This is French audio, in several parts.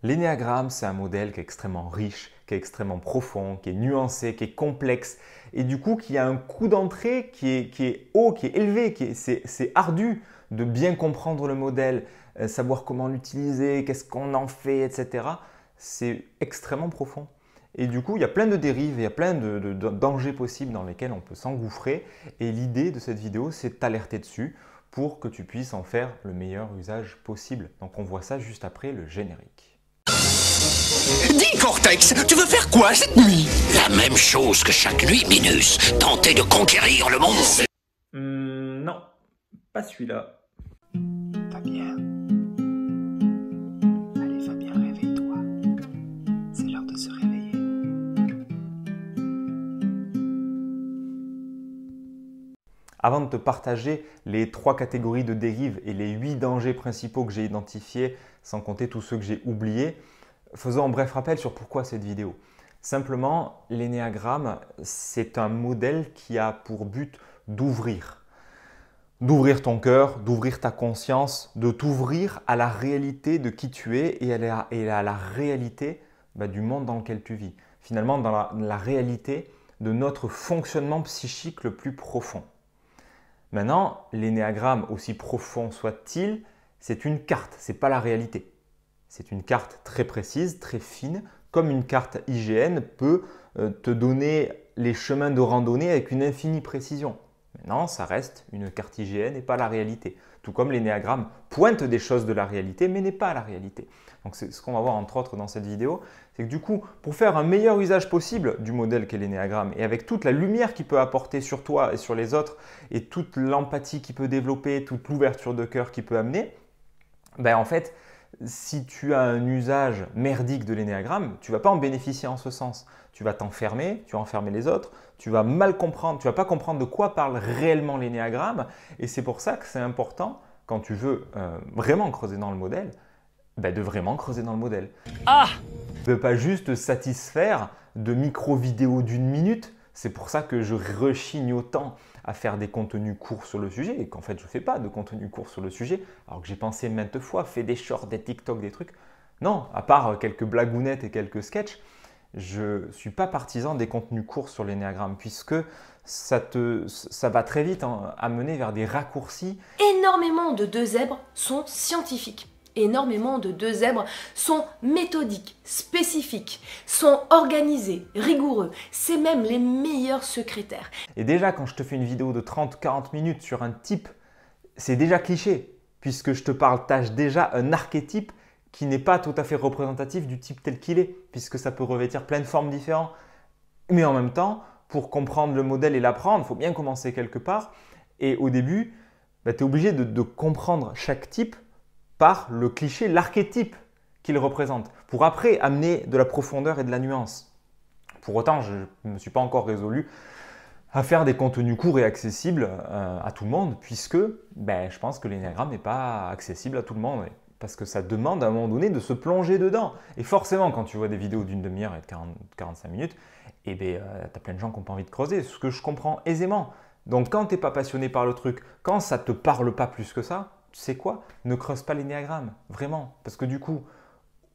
L'énéagramme, c'est un modèle qui est extrêmement riche, qui est extrêmement profond, qui est nuancé, qui est complexe et du coup qui a un coût d'entrée qui est haut, qui est élevé, c'est ardu de bien comprendre le modèle, savoir comment l'utiliser, qu'est-ce qu'on en fait, etc. C'est extrêmement profond. Et du coup, il y a plein de dérives, il y a plein de dangers possibles dans lesquels on peut s'engouffrer. Et l'idée de cette vidéo, c'est de t'alerter dessus pour que tu puisses en faire le meilleur usage possible. Donc on voit ça juste après le générique. Dis Cortex, tu veux faire quoi cette nuit? La même chose que chaque nuit, Minus. Tenter de conquérir le monde. Non, pas celui-là. Fabien. Allez Fabien, réveille-toi. C'est l'heure de se réveiller. Avant de te partager les 3 catégories de dérives et les 8 dangers principaux que j'ai identifiés, sans compter tous ceux que j'ai oubliés, faisons un bref rappel sur pourquoi cette vidéo. Simplement, l'énéagramme, c'est un modèle qui a pour but d'ouvrir. D'ouvrir ton cœur, d'ouvrir ta conscience, de t'ouvrir à la réalité de qui tu es et à la réalité du monde dans lequel tu vis. Finalement, dans la réalité de notre fonctionnement psychique le plus profond. Maintenant, l'énéagramme, aussi profond soit-il, c'est une carte, ce n'est pas la réalité. C'est une carte très précise, très fine, comme une carte IGN peut te donner les chemins de randonnée avec une infinie précision. Maintenant, ça reste une carte IGN et pas la réalité. Tout comme l'énéagramme pointe des choses de la réalité, mais n'est pas la réalité. Donc c'est ce qu'on va voir entre autres dans cette vidéo, c'est que du coup, pour faire un meilleur usage possible du modèle qu'est l'énéagramme et avec toute la lumière qu'il peut apporter sur toi et sur les autres et toute l'empathie qu'il peut développer, toute l'ouverture de cœur qu'il peut amener, en fait, si tu as un usage merdique de l'énéagramme, tu ne vas pas en bénéficier en ce sens. Tu vas t'enfermer, tu vas enfermer les autres, tu vas mal comprendre, tu ne vas pas comprendre de quoi parle réellement l'énéagramme. Et c'est pour ça que c'est important, quand tu veux vraiment creuser dans le modèle, de vraiment creuser dans le modèle. De ne pas juste te satisfaire de micro-vidéos d'1 minute. C'est pour ça que je rechigne autant à faire des contenus courts sur le sujet et qu'en fait je ne fais pas de contenus courts sur le sujet alors que j'ai pensé maintes fois, fait des shorts, des TikTok, des trucs. Non, à part quelques blagounettes et quelques sketchs, je ne suis pas partisan des contenus courts sur l'énéagramme puisque ça va très vite amener vers des raccourcis. Énormément de 2 zèbres sont scientifiques. Énormément de 2 zèbres sont méthodiques, spécifiques, sont organisés, rigoureux. C'est même les meilleurs secrétaires. Et déjà, quand je te fais une vidéo de 30-40 minutes sur un type, c'est déjà cliché, puisque je te partage déjà un archétype qui n'est pas tout à fait représentatif du type tel qu'il est, puisque ça peut revêtir plein de formes différentes. Mais en même temps, pour comprendre le modèle et l'apprendre, il faut bien commencer quelque part. Et au début, tu es obligé de comprendre chaque type par le cliché, l'archétype qu'il représente, pour après amener de la profondeur et de la nuance. Pour autant, je ne me suis pas encore résolu à faire des contenus courts et accessibles à tout le monde, puisque je pense que l'énéagramme n'est pas accessible à tout le monde, parce que ça demande à un moment donné de se plonger dedans. Et forcément, quand tu vois des vidéos d'1 demi-heure et de 45 minutes, tu as plein de gens qui n'ont pas envie de creuser, ce que je comprends aisément. Donc quand tu n'es pas passionné par le truc, quand ça ne te parle pas plus que ça, tu sais quoi? Ne creuse pas l'énéagramme, vraiment. Parce que du coup,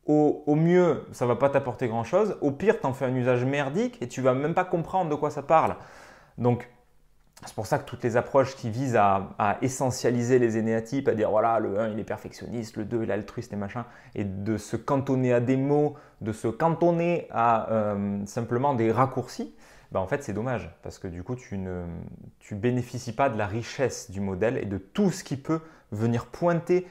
au mieux, ça ne va pas t'apporter grand-chose. Au pire, tu en fais un usage merdique et tu ne vas même pas comprendre de quoi ça parle. Donc, c'est pour ça que toutes les approches qui visent à essentialiser les énéatypes, à dire voilà, le 1 il est perfectionniste, le 2 il est altruiste et machin, et de se cantonner à des mots, de se cantonner à simplement des raccourcis, en fait c'est dommage parce que du coup tu bénéficies pas de la richesse du modèle et de tout ce qui peut venir pointer,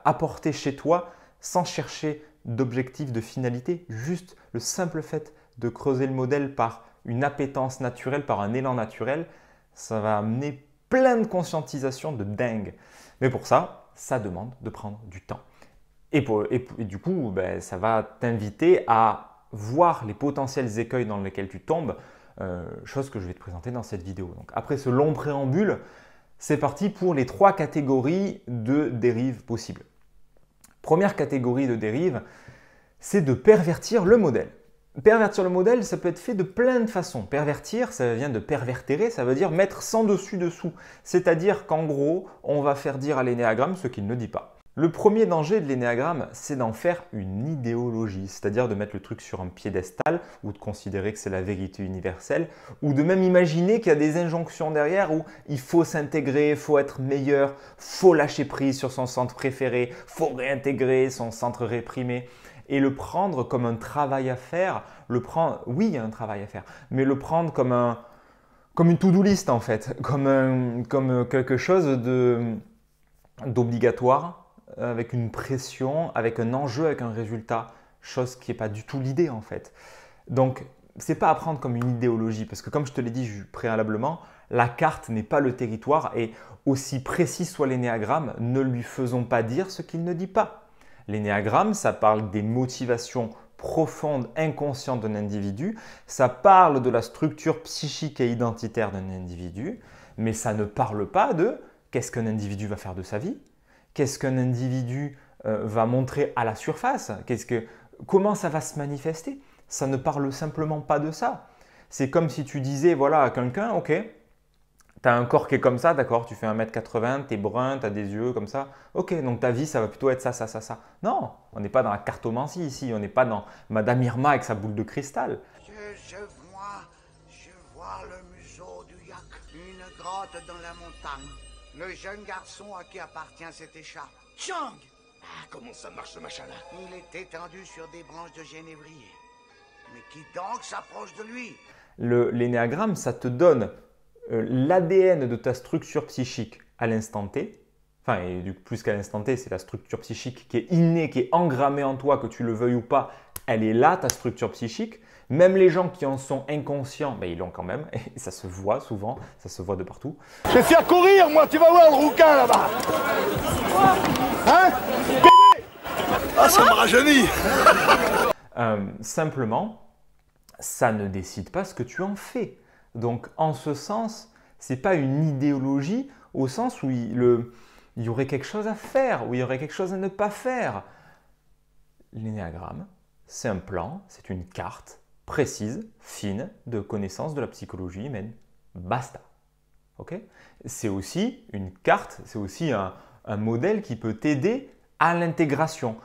apporter chez toi sans chercher d'objectif, de finalité, juste le simple fait de creuser le modèle par une appétence naturelle, par un élan naturel, ça va amener plein de conscientisation de dingue. Mais pour ça, ça demande de prendre du temps. Et du coup, ça va t'inviter à voir les potentiels écueils dans lesquels tu tombes, chose que je vais te présenter dans cette vidéo. Donc, après ce long préambule, c'est parti pour les 3 catégories de dérives possibles. Première catégorie de dérive, c'est de pervertir le modèle. Pervertir le modèle, ça peut être fait de plein de façons. Pervertir, ça vient de pervertérer, ça veut dire mettre sans dessus dessous. C'est-à-dire qu'en gros, on va faire dire à l'énéagramme ce qu'il ne dit pas. Le premier danger de l'énéagramme, c'est d'en faire une idéologie, c'est-à-dire de mettre le truc sur un piédestal ou de considérer que c'est la vérité universelle ou de même imaginer qu'il y a des injonctions derrière où il faut s'intégrer, il faut être meilleur, faut lâcher prise sur son centre préféré, faut réintégrer son centre réprimé et le prendre comme un travail à faire, oui, il y a un travail à faire, mais le prendre comme une to-do list en fait, comme quelque chose d'obligatoire, avec une pression, avec un enjeu, avec un résultat, chose qui n'est pas du tout l'idée en fait. Donc, ce n'est pas à prendre comme une idéologie, parce que comme je te l'ai dit préalablement, la carte n'est pas le territoire et aussi précis soit l'énéagramme, ne lui faisons pas dire ce qu'il ne dit pas. L'énéagramme, ça parle des motivations profondes, inconscientes d'un individu, ça parle de la structure psychique et identitaire d'un individu, mais ça ne parle pas de qu'est-ce qu'un individu va faire de sa vie, qu'est-ce qu'un individu va montrer à la surface, comment ça va se manifester. Ça ne parle simplement pas de ça. C'est comme si tu disais voilà, à quelqu'un, ok, tu as un corps qui est comme ça, d'accord, tu fais 1m80, tu es brun, tu as des yeux comme ça, ok, donc ta vie, ça va plutôt être ça, ça, ça, ça. Non, on n'est pas dans la cartomancie ici, on n'est pas dans Madame Irma avec sa boule de cristal. Je vois le museau du yak, une grotte dans la montagne. Le jeune garçon à qui appartient cette écharpe. Chang! Ah, comment ça marche ce machin-là? Il est étendu sur des branches de genévrier. Mais qui donc s'approche de lui? L'énéagramme, ça te donne l'ADN de ta structure psychique à l'instant T. Enfin, et plus qu'à l'instant T, c'est la structure psychique qui est innée, qui est engrammée en toi, que tu le veuilles ou pas. Elle est là, ta structure psychique. Même les gens qui en sont inconscients, ben, ils l'ont quand même. Et ça se voit souvent, ça se voit de partout. Je vais faire courir, moi, tu vas voir le rouquin là-bas. Hein? Ah, ça me rajeunit. Simplement, ça ne décide pas ce que tu en fais. Donc, en ce sens, ce n'est pas une idéologie au sens où il y aurait quelque chose à faire, où il y aurait quelque chose à ne pas faire. L'énéagramme, c'est un plan, c'est une carte précise, fine, de connaissance de la psychologie humaine. Basta. Okay? C'est aussi une carte, c'est aussi un modèle qui peut t'aider à l'intégration,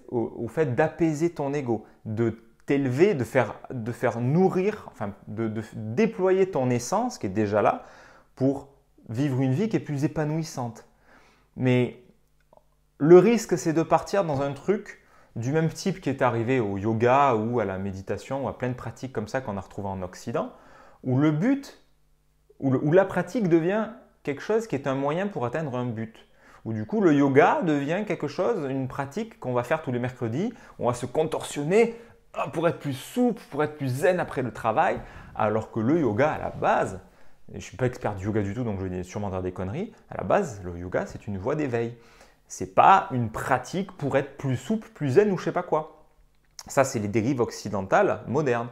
au fait d'apaiser ton ego, de t'élever, de faire nourrir, enfin de déployer ton essence qui est déjà là pour vivre une vie qui est plus épanouissante. Mais le risque, c'est de partir dans un truc du même type qui est arrivé au yoga ou à la méditation ou à plein de pratiques comme ça qu'on a retrouvées en Occident, où le but, où la pratique devient quelque chose qui est un moyen pour atteindre un but. Où du coup, le yoga devient quelque chose, une pratique qu'on va faire tous les mercredis, on va se contorsionner pour être plus souple, pour être plus zen après le travail, alors que le yoga, à la base, et je ne suis pas expert du yoga du tout, donc je vais sûrement dire des conneries, à la base, le yoga, c'est une voie d'éveil. Ce n'est pas une pratique pour être plus souple, plus zen ou je ne sais pas quoi. Ça, c'est les dérives occidentales modernes.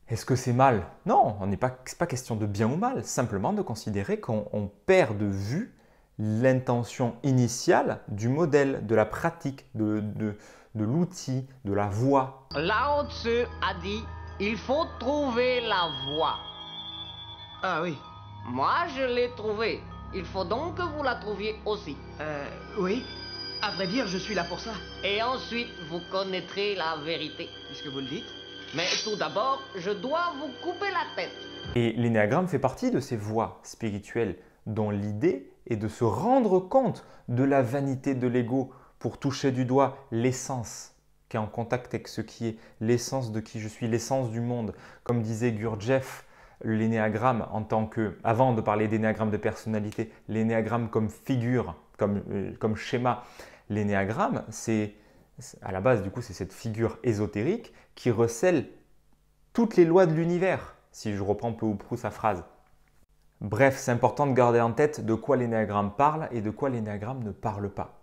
Est-ce que c'est mal? Non, ce n'est pas question de bien ou mal, simplement de considérer qu'on perd de vue l'intention initiale du modèle, de la pratique, de l'outil, de la voie. Lao Tzu a dit « Il faut trouver la voie ». Ah oui. Moi, je l'ai trouvée. Il faut donc que vous la trouviez aussi. Oui. À vrai dire, je suis là pour ça. Et ensuite, vous connaîtrez la vérité. Puisque vous le dites. Mais tout d'abord, je dois vous couper la tête. Et l'énéagramme fait partie de ces voies spirituelles dont l'idée est de se rendre compte de la vanité de l'ego pour toucher du doigt l'essence qui est en contact avec ce qui est l'essence de qui je suis, l'essence du monde. Comme disait Gurdjieff, l'énéagramme en tant que, avant de parler d'énéagramme de personnalité, l'énéagramme comme figure, comme schéma, l'énéagramme, c'est à la base du coup c'est cette figure ésotérique qui recèle toutes les lois de l'univers, si je reprends peu ou prou sa phrase. Bref, c'est important de garder en tête de quoi l'énéagramme parle et de quoi l'énéagramme ne parle pas.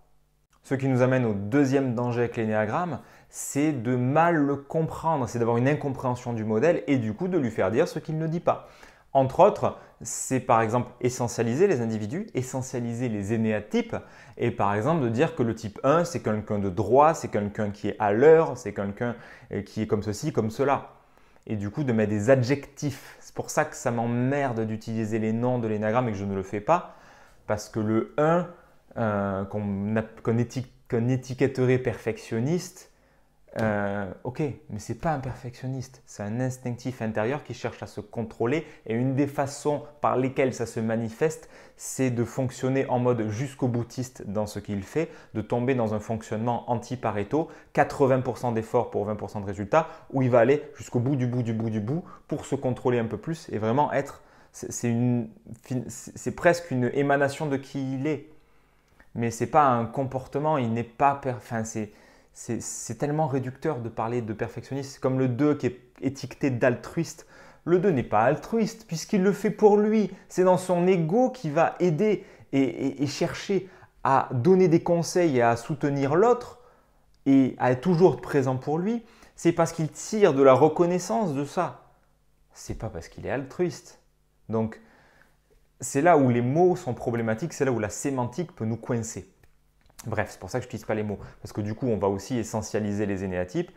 Ce qui nous amène au deuxième danger avec l'énéagramme, c'est de mal le comprendre, c'est d'avoir une incompréhension du modèle et du coup de lui faire dire ce qu'il ne dit pas. Entre autres, c'est par exemple essentialiser les individus, essentialiser les énéatypes et par exemple de dire que le type 1 c'est quelqu'un de droit, c'est quelqu'un qui est à l'heure, c'est quelqu'un qui est comme ceci, comme cela. Et du coup de mettre des adjectifs. C'est pour ça que ça m'emmerde d'utiliser les noms de l'énéagramme et que je ne le fais pas parce que le 1 qu'on étiquetterait perfectionniste, ok, mais ce n'est pas un perfectionniste, c'est un instinctif intérieur qui cherche à se contrôler et une des façons par lesquelles ça se manifeste, c'est de fonctionner en mode jusqu'au boutiste dans ce qu'il fait, de tomber dans un fonctionnement anti-Pareto, 80% d'efforts pour 20% de résultats, où il va aller jusqu'au bout du bout du bout du bout pour se contrôler un peu plus et vraiment être, c'est presque une émanation de qui il est, mais ce n'est pas un comportement, il n'est pas, c'est tellement réducteur de parler de perfectionniste. C'est comme le 2 qui est étiqueté d'altruiste. Le 2 n'est pas altruiste puisqu'il le fait pour lui. C'est dans son ego qu'il va aider et chercher à donner des conseils et à soutenir l'autre et à être toujours présent pour lui. C'est parce qu'il tire de la reconnaissance de ça. C'est pas parce qu'il est altruiste. Donc, c'est là où les mots sont problématiques, c'est là où la sémantique peut nous coincer. Bref, c'est pour ça que je n'utilise pas les mots. Parce que du coup, on va aussi essentialiser les énéatypes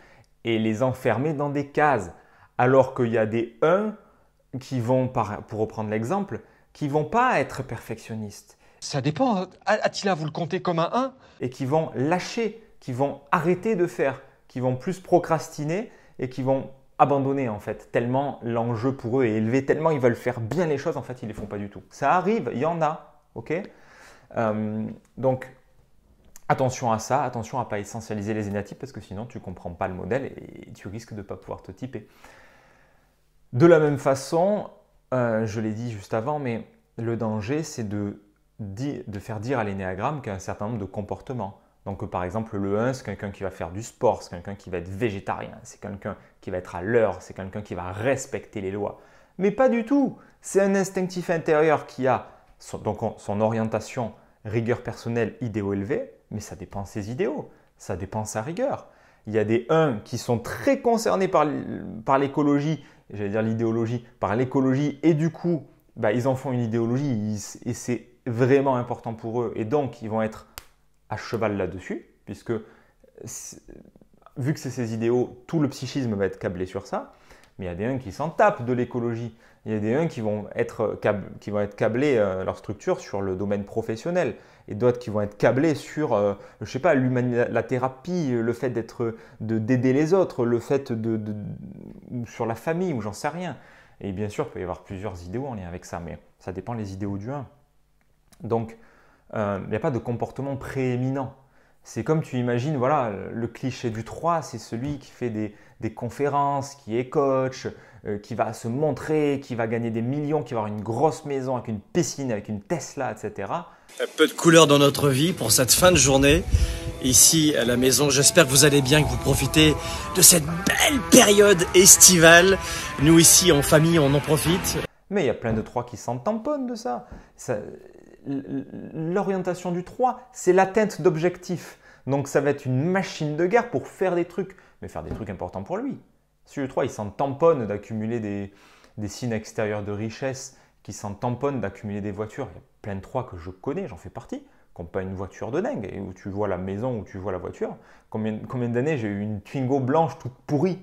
et les enfermer dans des cases. Alors qu'il y a des 1 qui vont, pour reprendre l'exemple, qui ne vont pas être perfectionnistes. Ça dépend. Attila, vous le comptez comme un 1 ? Et qui vont lâcher, qui vont arrêter de faire, qui vont plus procrastiner et qui vont abandonner en fait. Tellement l'enjeu pour eux est élevé, tellement ils veulent faire bien les choses, en fait, ils ne les font pas du tout. Ça arrive, il y en a. Ok ? Donc, attention à ça, attention à ne pas essentialiser les énéatypes parce que sinon tu ne comprends pas le modèle et tu risques de ne pas pouvoir te typer. De la même façon, je l'ai dit juste avant, mais le danger c'est de faire dire à l'énéagramme qu'il y a un certain nombre de comportements. Donc par exemple le 1 c'est quelqu'un qui va faire du sport, c'est quelqu'un qui va être végétarien, c'est quelqu'un qui va être à l'heure, c'est quelqu'un qui va respecter les lois. Mais pas du tout, c'est un instinctif intérieur qui a son orientation, rigueur personnelle, idéaux élevés, mais ça dépend de ses idéaux, ça dépend de sa rigueur. Il y a des 1 qui sont très concernés par l'écologie, j'allais dire l'idéologie, par l'écologie et du coup, ils en font une idéologie et c'est vraiment important pour eux et donc ils vont être à cheval là-dessus puisque vu que c'est ces idéaux, tout le psychisme va être câblé sur ça, mais il y a des 1 qui s'en tapent de l'écologie. Il y a des 1 qui vont être câblés leur structure sur le domaine professionnel et d'autres qui vont être câblés sur, je sais pas, la thérapie, le fait d'aider les autres, le fait sur la famille ou j'en sais rien. Et bien sûr, il peut y avoir plusieurs idéaux en lien avec ça, mais ça dépend des idéaux du 1. Donc, il n'y a pas de comportement prééminent. C'est comme tu imagines, voilà, le cliché du 3, c'est celui qui fait des conférences, qui est coach, qui va se montrer, qui va gagner des millions, qui va avoir une grosse maison avec une piscine, avec une Tesla, etc. Un peu de couleur dans notre vie pour cette fin de journée. Ici, à la maison, j'espère que vous allez bien, que vous profitez de cette belle période estivale. Nous, ici, en famille, on en profite. Mais il y a plein de 3 qui s'en tamponnent de ça. L'orientation du 3, c'est l'atteinte d'objectifs. Donc ça va être une machine de guerre pour faire des trucs, mais faire des trucs importants pour lui. Si le 3, il s'en tamponne d'accumuler des signes extérieurs de richesse, qui s'en tamponnent d'accumuler des voitures, il y a plein de 3 que je connais, j'en fais partie, qui n'ont pas une voiture de dingue, et où tu vois la maison, où tu vois la voiture. Combien d'années j'ai eu une Twingo blanche toute pourrie?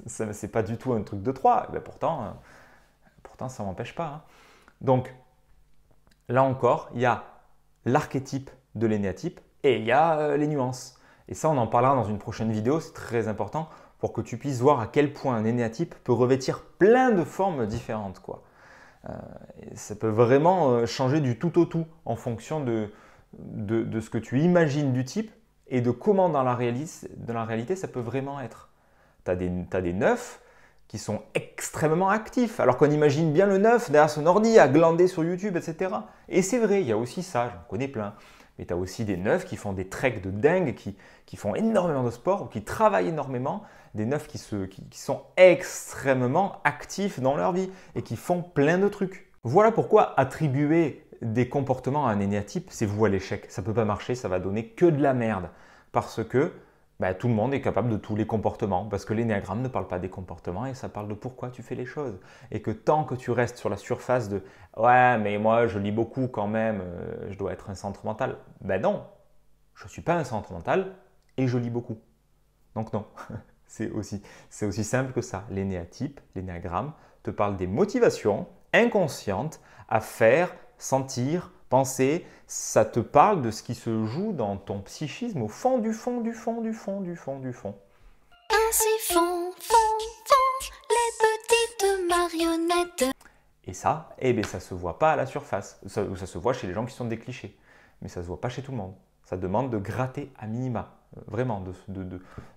C'est pas du tout un truc de 3, et pourtant ça ne m'empêche pas. Hein. Donc, là encore, il y a l'archétype de l'énéatype et il y a les nuances. Et ça, on en parlera dans une prochaine vidéo, c'est très important pour que tu puisses voir à quel point un énéatype peut revêtir plein de formes différentes, quoi. Ça peut vraiment changer du tout au tout en fonction de ce que tu imagines du type et de comment dans la réalité ça peut vraiment être. Tu as des 9 qui sont extrêmement actifs, alors qu'on imagine bien le 9 derrière son ordi à glander sur YouTube, etc. Et c'est vrai, il y a aussi ça, j'en connais plein. Mais tu as aussi des 9 qui font des treks de dingue, qui font énormément de sport, ou qui travaillent énormément, des 9 qui sont extrêmement actifs dans leur vie et qui font plein de trucs. Voilà pourquoi attribuer des comportements à un énéatype, c'est voué à l'échec. Ça ne peut pas marcher, ça va donner que de la merde. Parce que tout le monde est capable de tous les comportements, parce que l'énéagramme ne parle pas des comportements et ça parle de pourquoi tu fais les choses. Et que tant que tu restes sur la surface de « ouais, mais moi je lis beaucoup quand même, je dois être un centre mental », non, je ne suis pas un centre mental et je lis beaucoup. Donc non, c'est aussi simple que ça. L'énéatype, l'énéagramme te parle des motivations inconscientes à faire, sentir, Pensée, ça te parle de ce qui se joue dans ton psychisme au fond du fond du fond du fond du fond du fond. Ainsi font les petites marionnettes. Et ça, eh bien, ça se voit pas à la surface. Ça se voit chez les gens qui sont des clichés. Mais ça se voit pas chez tout le monde. Ça demande de gratter à minima. Vraiment,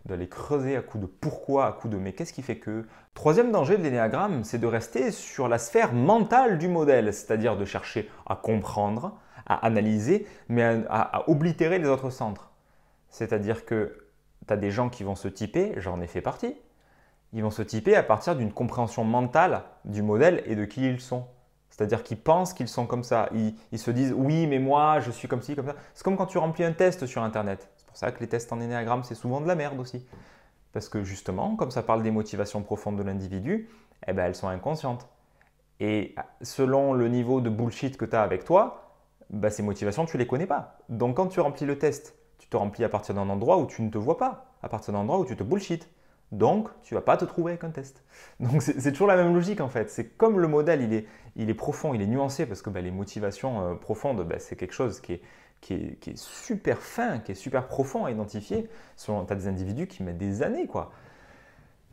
d'aller creuser à coup de pourquoi, à coup de mais qu'est-ce qui fait que. Troisième danger de l'énéagramme, c'est de rester sur la sphère mentale du modèle, c'est-à-dire de chercher à comprendre, à analyser, mais à oblitérer les autres centres. C'est-à-dire que tu as des gens qui vont se typer, j'en ai fait partie, ils vont se typer à partir d'une compréhension mentale du modèle et de qui ils sont. C'est-à-dire qu'ils pensent qu'ils sont comme ça. Ils se disent « oui, mais moi, je suis comme ci, comme ça ». C'est comme quand tu remplis un test sur Internet. C'est pour ça que les tests en énéagramme, c'est souvent de la merde aussi. Parce que justement, comme ça parle des motivations profondes de l'individu, eh ben, elles sont inconscientes. Et selon le niveau de bullshit que tu as avec toi, ben, ces motivations, tu ne les connais pas. Donc quand tu remplis le test, tu te remplis à partir d'un endroit où tu ne te vois pas, à partir d'un endroit où tu te bullshit. Donc, tu ne vas pas te trouver avec un test. Donc, c'est toujours la même logique en fait. C'est comme le modèle, il est profond, il est nuancé parce que les motivations profondes, c'est quelque chose qui est super fin, qui est super profond à identifier. Tu as des individus qui mettent des années, quoi.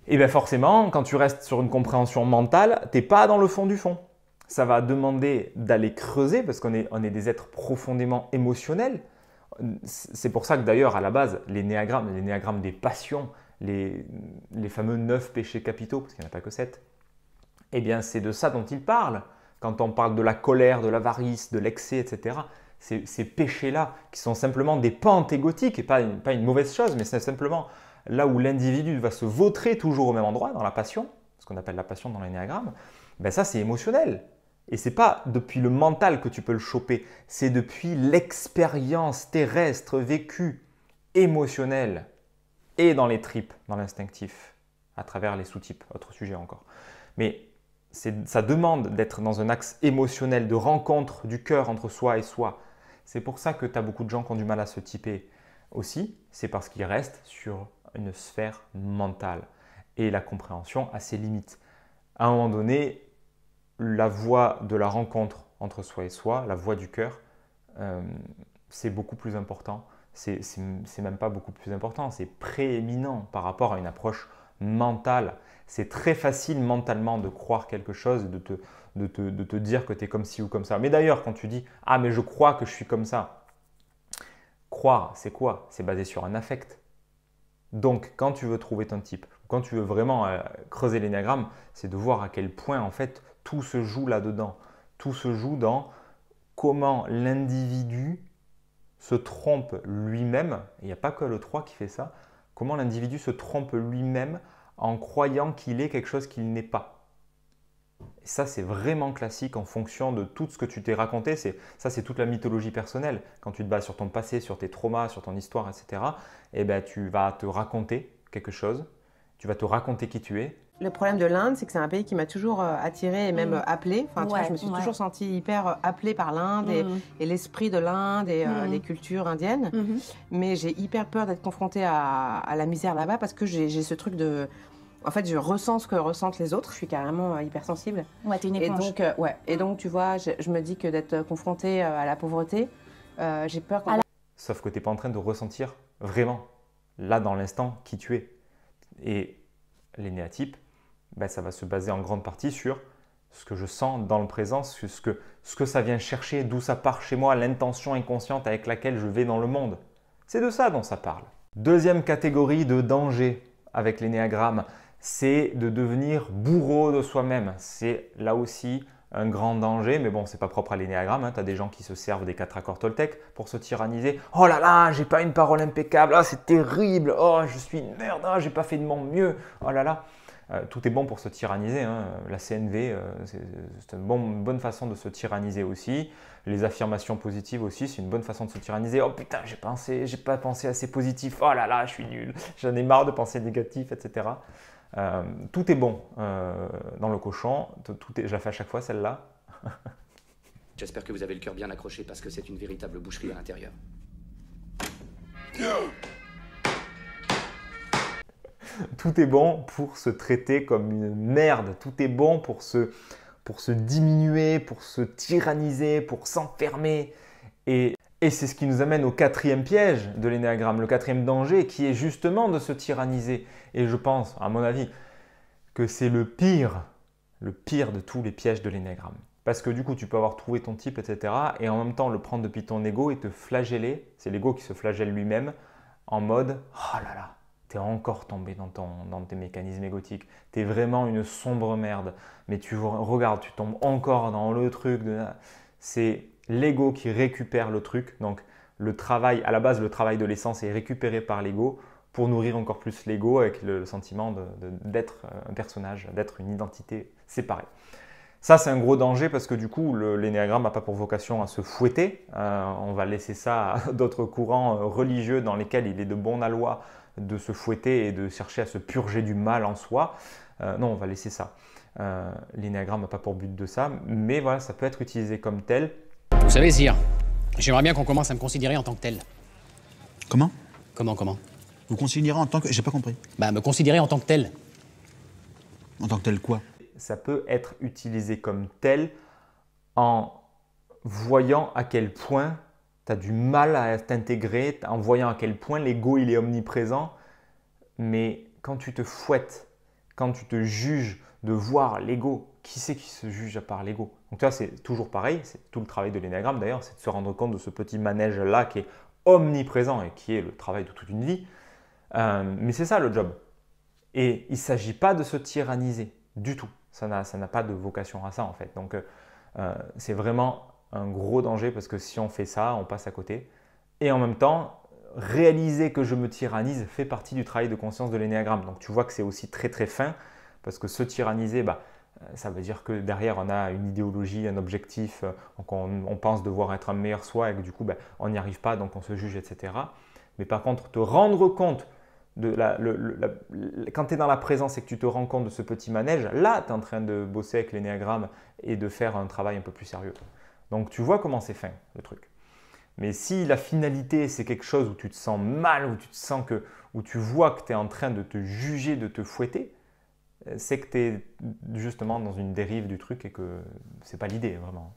Et bien forcément, quand tu restes sur une compréhension mentale, tu n'es pas dans le fond du fond. Ça va demander d'aller creuser parce qu'on est des êtres profondément émotionnels. C'est pour ça que d'ailleurs, à la base, l'énéagramme des passions, les fameux 9 péchés capitaux, parce qu'il n'y en a pas que 7, eh bien c'est de ça dont il parle. Quand on parle de la colère, de l'avarice, de l'excès, etc., ces péchés-là, qui sont simplement des pentes égotiques, et pas une mauvaise chose, mais c'est simplement là où l'individu va se vautrer toujours au même endroit, dans la passion, ce qu'on appelle la passion dans l'énéagramme, ben ça c'est émotionnel. Et ce n'est pas depuis le mental que tu peux le choper, c'est depuis l'expérience terrestre vécue, émotionnelle, et dans les tripes, dans l'instinctif, à travers les sous-types, autre sujet encore. Mais ça demande d'être dans un axe émotionnel, de rencontre du cœur entre soi et soi. C'est pour ça que tu as beaucoup de gens qui ont du mal à se typer aussi, c'est parce qu'ils restent sur une sphère mentale et la compréhension a ses limites. À un moment donné, la voie de la rencontre entre soi et soi, la voie du cœur, c'est beaucoup plus important. C'est même pas beaucoup plus important, c'est prééminent par rapport à une approche mentale. C'est très facile mentalement de croire quelque chose, de te dire que tu es comme ci ou comme ça. Mais d'ailleurs, quand tu dis « Ah, mais je crois que je suis comme ça », croire, c'est quoi? C'est basé sur un affect. Donc, quand tu veux trouver ton type, quand tu veux vraiment creuser l'énéagramme, c'est de voir à quel point en fait tout se joue là-dedans. Tout se joue dans comment l'individu se trompe lui-même, il n'y a pas que le 3 qui fait ça, comment l'individu se trompe lui-même en croyant qu'il est quelque chose qu'il n'est pas. Et ça, c'est vraiment classique en fonction de tout ce que tu t'es raconté. Ça, c'est toute la mythologie personnelle. Quand tu te bases sur ton passé, sur tes traumas, sur ton histoire, etc., eh ben, tu vas te raconter quelque chose, tu vas te raconter qui tu es. Le problème de l'Inde, c'est que c'est un pays qui m'a toujours attirée et même appelée. Enfin, tu vois, je me suis toujours sentie hyper appelée par l'Inde et l'esprit de l'Inde et les cultures indiennes. Mais j'ai hyper peur d'être confrontée à la misère là-bas parce que j'ai ce truc de... En fait, je ressens ce que ressentent les autres. Je suis carrément hypersensible. Ouais, t'es une éponge. Et donc, tu vois, je me dis que d'être confrontée à la pauvreté, j'ai peur... Sauf que tu n'es pas en train de ressentir vraiment, là, dans l'instant, qui tu es. Et l'énéatype, ben, ça va se baser en grande partie sur ce que je sens dans le présent, ce que ça vient chercher, d'où ça part chez moi, l'intention inconsciente avec laquelle je vais dans le monde. C'est de ça dont ça parle. Deuxième catégorie de danger avec l'énéagramme, c'est de devenir bourreau de soi-même. C'est là aussi un grand danger, mais bon, c'est pas propre à l'énéagramme. Tu as des gens qui se servent des 4 accords Toltec pour se tyranniser. Oh là là, j'ai pas une parole impeccable, oh, c'est terrible, oh, je suis une merde, oh, j'ai pas fait de mon mieux, oh là là. Tout est bon pour se tyranniser, hein. La CNV, c'est une bonne façon de se tyranniser aussi. Les affirmations positives aussi, c'est une bonne façon de se tyranniser. Oh putain, j'ai pas pensé assez positif, oh là là, je suis nul, j'en ai marre de penser négatif, etc. Tout est bon dans le cochon, je la fais à chaque fois celle-là. J'espère que vous avez le cœur bien accroché parce que c'est une véritable boucherie à l'intérieur. Tout est bon pour se traiter comme une merde. Tout est bon pour se diminuer, pour se tyranniser, pour s'enfermer. Et c'est ce qui nous amène au 4e piège de l'énéagramme, le 4e danger qui est justement de se tyranniser. Et je pense, à mon avis, que c'est le pire de tous les pièges de l'énéagramme. Parce que du coup, tu peux avoir trouvé ton type, etc. et en même temps le prendre depuis ton ego et te flageller. C'est l'ego qui se flagelle lui-même en mode « Oh là là, t'es encore tombé dans tes mécanismes égotiques. T'es vraiment une sombre merde. Mais tu regardes, tu tombes encore dans le truc. C'est l'ego qui récupère le truc. Donc le travail, à la base, le travail de l'essence est récupéré par l'ego pour nourrir encore plus l'ego avec le sentiment d'être un personnage, d'être une identité séparée. Ça, c'est un gros danger parce que du coup, l'énéagramme n'a pas pour vocation à se fouetter. On va laisser ça à d'autres courants religieux dans lesquels il est de bon aloi de se fouetter et de chercher à se purger du mal en soi. Non, on va laisser ça. L'énéagramme n'a pas pour but de ça, mais voilà, ça peut être utilisé comme tel. Vous savez, Sire, j'aimerais bien qu'on commence à me considérer en tant que tel. Comment? Comment? Vous considérez en tant que... J'ai pas compris. Bah, me considérer en tant que tel. En tant que tel quoi? Ça peut être utilisé comme tel en voyant à quel point tu as du mal à t'intégrer, en voyant à quel point l'ego il est omniprésent. Mais quand tu te fouettes, quand tu te juges de voir l'ego, qui c'est qui se juge à part l'ego? Donc tu vois, c'est toujours pareil, c'est tout le travail de l'énéagramme d'ailleurs, c'est de se rendre compte de ce petit manège-là qui est omniprésent et qui est le travail de toute une vie. Mais c'est ça le job. Et il ne s'agit pas de se tyranniser du tout. Ça n'a pas de vocation à ça en fait. Donc c'est vraiment un gros danger parce que si on fait ça, on passe à côté. Et en même temps, réaliser que je me tyrannise fait partie du travail de conscience de l'énéagramme. Donc tu vois que c'est aussi très très fin parce que se tyranniser, ça veut dire que derrière on a une idéologie, un objectif, donc on pense devoir être un meilleur soi et que du coup on n'y arrive pas donc on se juge, etc. Mais par contre, te rendre compte quand tu es dans la présence et que tu te rends compte de ce petit manège, là, tu es en train de bosser avec l'énéagramme et de faire un travail un peu plus sérieux. Donc, tu vois comment c'est fin, le truc. Mais si la finalité, c'est quelque chose où tu te sens mal, où tu vois que tu es en train de te juger, de te fouetter, c'est que tu es justement dans une dérive du truc et que ce n'est pas l'idée, vraiment.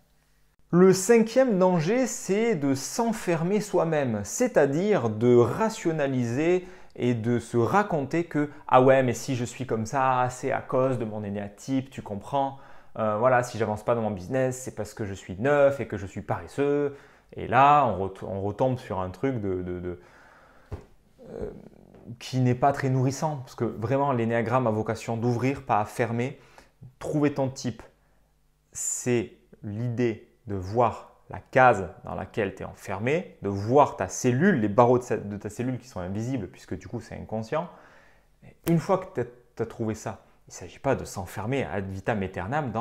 Le 5e danger, c'est de s'enfermer soi-même, c'est-à-dire de rationaliser et de se raconter que « Ah ouais, mais si je suis comme ça, c'est à cause de mon énéatype, tu comprends. Voilà, si j'avance pas dans mon business, c'est parce que je suis neuf et que je suis paresseux. » Et là, on retombe sur un truc qui n'est pas très nourrissant. Parce que vraiment, l'énéagramme a vocation d'ouvrir, pas à fermer. Trouver ton type, c'est l'idée de voir la case dans laquelle tu es enfermé, de voir ta cellule, les barreaux de ta cellule qui sont invisibles puisque du coup c'est inconscient. Et une fois que tu as trouvé ça, il ne s'agit pas de s'enfermer ad vitam aeternam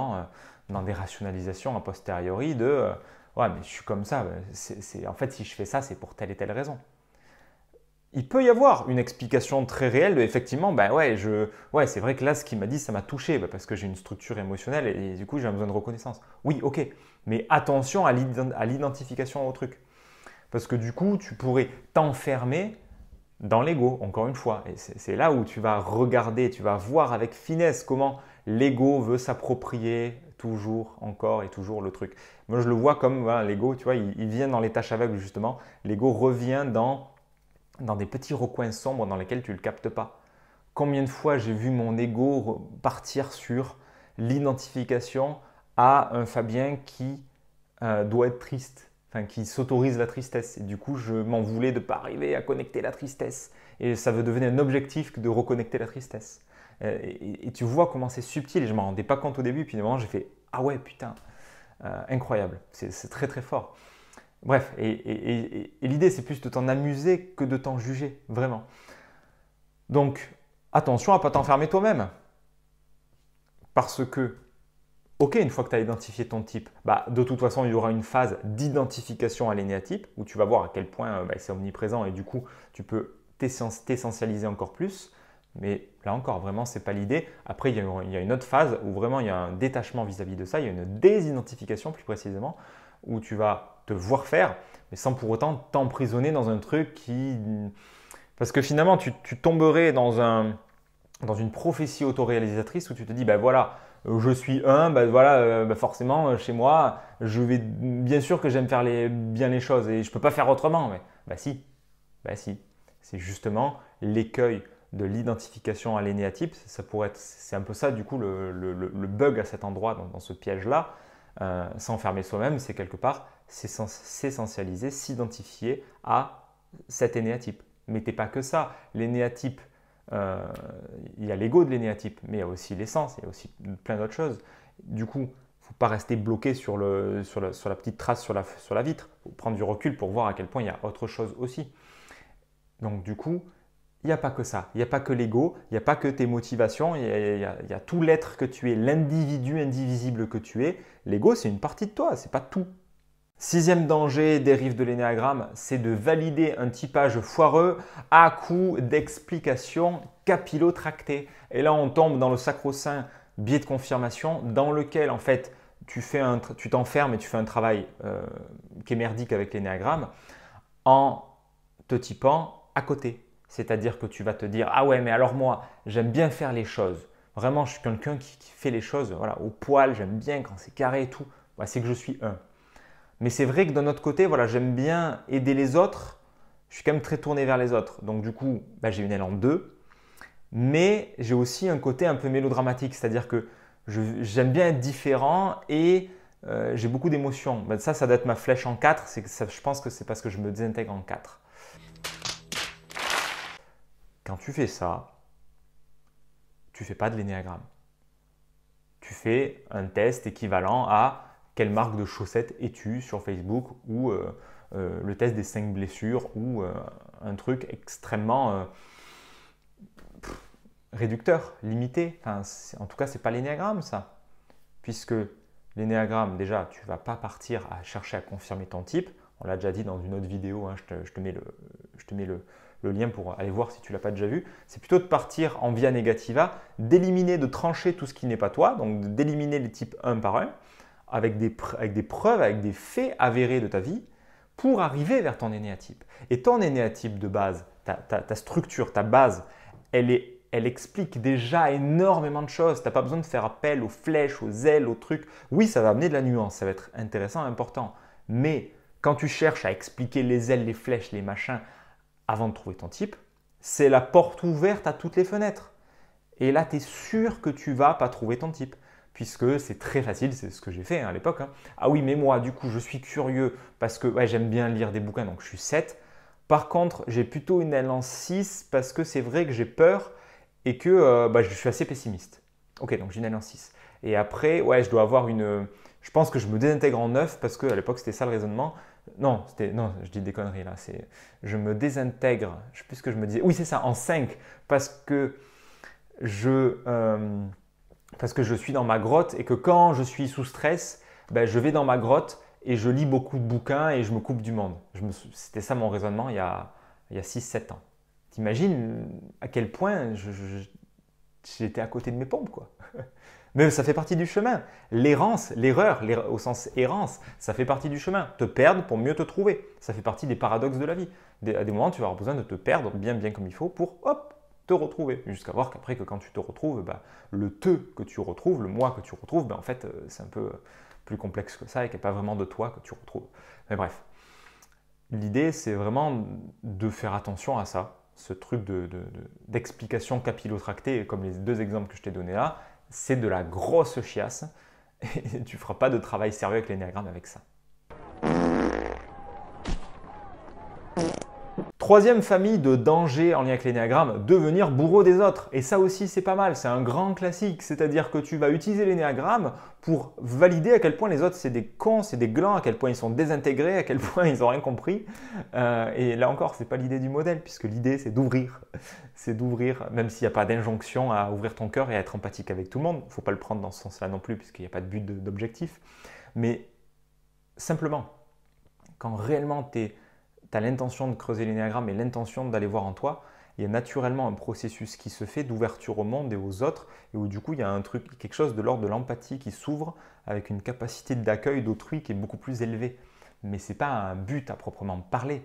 dans des rationalisations a posteriori de ouais mais je suis comme ça, en fait si je fais ça c'est pour telle et telle raison. Il peut y avoir une explication très réelle de effectivement, c'est vrai que là ce qu'il m'a dit ça m'a touché parce que j'ai une structure émotionnelle et du coup j'ai besoin de reconnaissance. Oui, ok, mais attention à l'identification au truc. Parce que du coup tu pourrais t'enfermer dans l'ego, encore une fois. Et c'est là où tu vas regarder, tu vas voir avec finesse comment l'ego veut s'approprier toujours, encore et toujours le truc. Moi je le vois comme l'ego, tu vois, il vient dans les tâches aveugles justement. L'ego revient dans des petits recoins sombres dans lesquels tu ne le captes pas. Combien de fois j'ai vu mon ego partir sur l'identification à un Fabien qui doit être triste, enfin qui s'autorise la tristesse. Et du coup, je m'en voulais de ne pas arriver à connecter la tristesse. Et ça veut devenir un objectif de reconnecter la tristesse. Et tu vois comment c'est subtil. Et je ne m'en rendais pas compte au début. Puis à un moment, j'ai fait « Ah ouais, putain, incroyable. C'est très très fort. » Bref, et l'idée, c'est plus de t'en amuser que de t'en juger, vraiment. Donc, attention à ne pas t'enfermer toi-même. Parce que, ok, une fois que tu as identifié ton type, de toute façon, il y aura une phase d'identification à l'énéatype où tu vas voir à quel point c'est omniprésent et du coup, tu peux t'essentialiser encore plus. Mais là encore, vraiment, ce n'est pas l'idée. Après, il y a une autre phase où vraiment, il y a un détachement vis-à-vis de ça. Il y a une désidentification, plus précisément, où tu vas te voir faire, mais sans pour autant t'emprisonner dans un truc qui... Parce que finalement, tu tomberais dans une prophétie autoréalisatrice où tu te dis, voilà, je suis 1, ben voilà, forcément, chez moi, bien sûr que j'aime faire bien les choses et je ne peux pas faire autrement. Mais bah si. C'est justement l'écueil de l'identification à l'énéatype. C'est un peu ça, du coup, le bug à cet endroit, dans ce piège-là. S'enfermer soi-même, c'est quelque part s'essentialiser, s'identifier à cet énéatype. Mais t'es pas que ça. L'énéatype, il y a l'ego de l'énéatype, mais il y a aussi l'essence, il y a aussi plein d'autres choses. Du coup, il ne faut pas rester bloqué sur la petite trace sur la vitre. Il faut prendre du recul pour voir à quel point il y a autre chose aussi. Donc du coup, il n'y a pas que ça. Il n'y a pas que l'ego, il n'y a pas que tes motivations, il y a tout l'être que tu es, l'individu indivisible que tu es. L'ego, c'est une partie de toi, c'est pas tout. 6e danger dérive de l'énéagramme, c'est de valider un typage foireux à coup d'explications capillotractées. Et là, on tombe dans le sacro-saint biais de confirmation dans lequel, en fait, tu t'enfermes et tu fais un travail qui est merdique avec l'énéagramme en te typant à côté. C'est-à-dire que tu vas te dire « Ah ouais, mais alors moi, j'aime bien faire les choses. Vraiment, je suis quelqu'un qui fait les choses voilà, au poil, j'aime bien quand c'est carré et tout. Ouais, c'est que je suis un. » Mais c'est vrai que d'un autre côté, voilà, j'aime bien aider les autres. Je suis quand même très tourné vers les autres. Donc du coup, j'ai une aile en 2. Mais j'ai aussi un côté un peu mélodramatique. C'est-à-dire que j'aime bien être différent et j'ai beaucoup d'émotions. Ça doit être ma flèche en 4. Je pense que c'est parce que je me désintègre en 4. Quand tu fais ça, tu ne fais pas de l'énéagramme. Tu fais un test équivalent à quelle marque de chaussettes es-tu sur Facebook ou le test des 5 blessures ou un truc extrêmement réducteur, limité. Enfin, en tout cas, ce n'est pas l'énéagramme ça. Puisque l'énéagramme, déjà, tu ne vas pas partir à chercher à confirmer ton type. On l'a déjà dit dans une autre vidéo, hein, je te mets le lien pour aller voir si tu ne l'as pas déjà vu. C'est plutôt de partir en via negativa, d'éliminer, de trancher tout ce qui n'est pas toi, donc d'éliminer les types un par un, avec des preuves, avec des faits avérés de ta vie, pour arriver vers ton énéatype. Et ton énéatype de base, ta structure, ta base, elle explique déjà énormément de choses. Tu n'as pas besoin de faire appel aux flèches, aux ailes, aux trucs. Oui, ça va amener de la nuance, ça va être intéressant, important. Mais quand tu cherches à expliquer les ailes, les flèches, les machins, avant de trouver ton type, c'est la porte ouverte à toutes les fenêtres. Et là, tu es sûr que tu ne vas pas trouver ton type. Puisque c'est très facile, c'est ce que j'ai fait à l'époque. Hein. Ah oui, mais moi, du coup, je suis curieux parce que j'aime bien lire des bouquins, donc je suis 7. Par contre, j'ai plutôt une aile en 6 parce que c'est vrai que j'ai peur et que je suis assez pessimiste. Ok, donc j'ai une aile en 6. Et après, je dois avoir une… Je pense que je me désintègre en 9 parce qu'à l'époque, c'était ça le raisonnement. Non, je dis des conneries là. Je me désintègre, je ne sais plus ce que je me disais. Oui, c'est ça, en 5 parce que je suis dans ma grotte et que quand je suis sous stress, je vais dans ma grotte et je lis beaucoup de bouquins et je me coupe du monde. C'était ça mon raisonnement il y a 6-7 ans. T'imagines à quel point j'étais à côté de mes pompes, quoi. Mais ça fait partie du chemin. L'errance, l'erreur, au sens errance, ça fait partie du chemin. Te perdre pour mieux te trouver. Ça fait partie des paradoxes de la vie. À des moments, tu vas avoir besoin de te perdre bien comme il faut pour, hop, te retrouver. Jusqu'à voir qu'après, que quand tu te retrouves, le te que tu retrouves, le moi que tu retrouves, en fait, c'est un peu plus complexe que ça et qu'il n'y a pas vraiment de toi que tu retrouves. Mais bref, l'idée, c'est vraiment de faire attention à ça, ce truc d'explication capillotractée, comme les 2 exemples que je t'ai donnés là, c'est de la grosse chiasse et tu ne feras pas de travail sérieux avec l'énéagramme avec ça. 3e famille de dangers en lien avec l'énéagramme, devenir bourreau des autres. Et ça aussi, c'est pas mal, c'est un grand classique. C'est-à-dire que tu vas utiliser l'énéagramme pour valider à quel point les autres, c'est des cons, c'est des glands, à quel point ils sont désintégrés, à quel point ils n'ont rien compris. Et là encore, ce n'est pas l'idée du modèle, puisque l'idée, c'est d'ouvrir. C'est d'ouvrir, même s'il n'y a pas d'injonction à ouvrir ton cœur et à être empathique avec tout le monde. Il ne faut pas le prendre dans ce sens-là non plus, puisqu'il n'y a pas de but d'objectif. Mais simplement, quand réellement tu as l'intention de creuser l'énéagramme et l'intention d'aller voir en toi, il y a naturellement un processus qui se fait d'ouverture au monde et aux autres, et où du coup il y a quelque chose de l'ordre de l'empathie qui s'ouvre avec une capacité d'accueil d'autrui qui est beaucoup plus élevée. Mais ce n'est pas un but à proprement parler.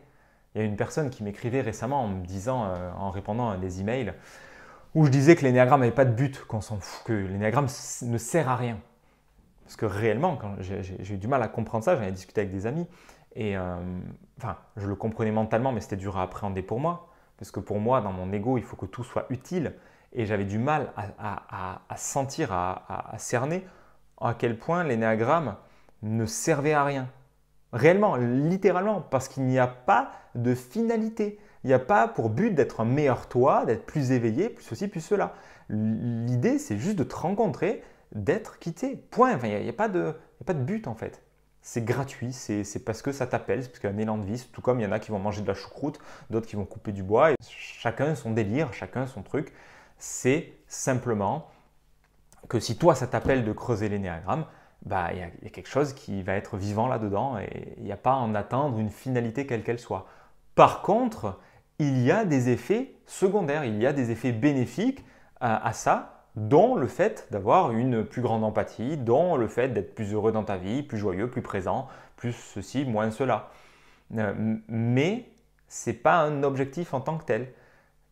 Il y a une personne qui m'écrivait récemment en me disant, en répondant à des emails, « où je disais que l'énéagramme n'avait pas de but, qu'on s'en fout, que l'énéagramme ne sert à rien. Parce que réellement, quand j'ai eu du mal à comprendre ça, j'en ai discuté avec des amis, et enfin, je le comprenais mentalement, mais c'était dur à appréhender pour moi, parce que pour moi, dans mon ego, il faut que tout soit utile, et j'avais du mal à sentir, à cerner à quel point l'énéagramme ne servait à rien. Réellement, littéralement, parce qu'il n'y a pas de finalité. Il n'y a pas pour but d'être un meilleur toi, d'être plus éveillé, plus ceci, plus cela. L'idée, c'est juste de te rencontrer, d'être quitté. Point. Enfin, il n'y a pas de but en fait. C'est gratuit, c'est parce que ça t'appelle, c'est parce qu'il y a un élan de vie. Tout comme il y en a qui vont manger de la choucroute, d'autres qui vont couper du bois. Et chacun son délire, chacun son truc. C'est simplement que si toi, ça t'appelle de creuser l'énéagramme, bah, il y a quelque chose qui va être vivant là-dedans et il n'y a pas à en attendre une finalité quelle qu'elle soit. Par contre, il y a des effets secondaires, il y a des effets bénéfiques à ça, dont le fait d'avoir une plus grande empathie, dont le fait d'être plus heureux dans ta vie, plus joyeux, plus présent, plus ceci, moins cela. Mais ce n'est pas un objectif en tant que tel.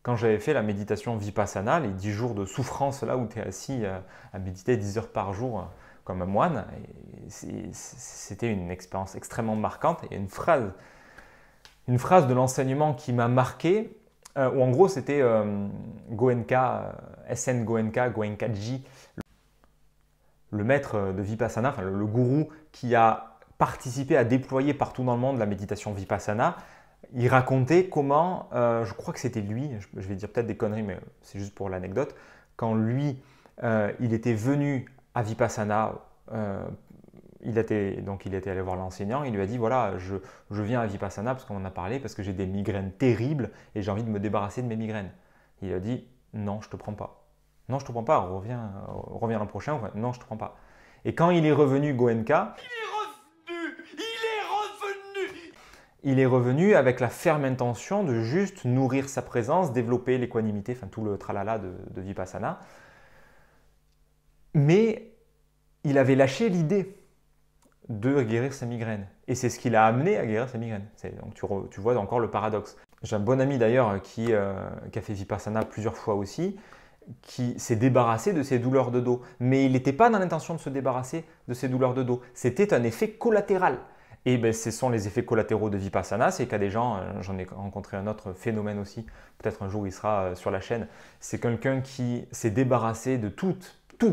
Quand j'avais fait la méditation Vipassana, les 10 jours de souffrance là où tu es assis à méditer 10 heures par jour comme un moine, c'était une expérience extrêmement marquante. Et une phrase de l'enseignement qui m'a marqué, où en gros c'était Goenka, SN Goenka, Goenkaji, le maître de Vipassana, enfin le gourou qui a participé à déployer partout dans le monde la méditation Vipassana. Il racontait comment, je crois que c'était lui, je vais dire peut-être des conneries, mais c'est juste pour l'anecdote, quand lui, il était venu à Vipassana, il était allé voir l'enseignant, il lui a dit voilà, je viens à Vipassana parce qu'on en a parlé, parce que j'ai des migraines terribles et j'ai envie de me débarrasser de mes migraines. Il a dit non, je te prends pas. Non, je te prends pas, reviens l'an prochain. Enfin, non, je te prends pas. Et quand il est revenu, Goenka, il est revenu avec la ferme intention de juste nourrir sa présence, développer l'équanimité, enfin tout le tralala de Vipassana. Mais il avait lâché l'idée de guérir sa migraine. Et c'est ce qui l'a amené à guérir sa migraine. Donc tu vois encore le paradoxe. J'ai un bon ami d'ailleurs qui a fait Vipassana plusieurs fois aussi, qui s'est débarrassé de ses douleurs de dos. Mais il n'était pas dans l'intention de se débarrasser de ses douleurs de dos. C'était un effet collatéral. Et ben, ce sont les effets collatéraux de Vipassana. C'est qu'il y a des gens, j'en ai rencontré un autre phénomène aussi, peut-être un jour il sera sur la chaîne, c'est quelqu'un qui s'est débarrassé de tout